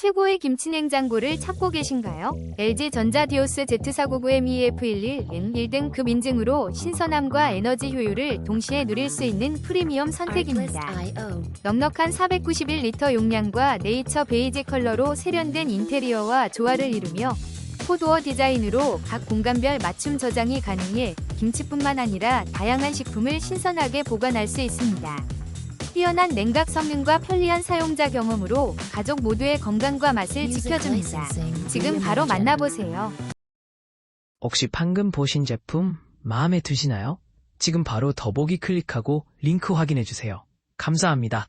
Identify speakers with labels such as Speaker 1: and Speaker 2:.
Speaker 1: 최고의 김치냉장고를 찾고 계신가요? LG전자 디오스 Z499MEF11N 1등급 인증으로 신선함과 에너지 효율을 동시에 누릴 수 있는 프리미엄 선택입니다. 넉넉한 491리터 용량과 네이처 베이지 컬러로 세련된 인테리어와 조화를 이루며 포도어 디자인으로 각 공간별 맞춤 저장이 가능해 김치뿐만 아니라 다양한 식품을 신선하게 보관할 수 있습니다. 뛰어난 냉각 성능과 편리한 사용자 경험으로 가족 모두의 건강과 맛을 지켜줍니다. 지금 바로 만나보세요.
Speaker 2: 혹시 방금 보신 제품 마음에 드시나요? 지금 바로 더보기 클릭하고 링크 확인해주세요. 감사합니다.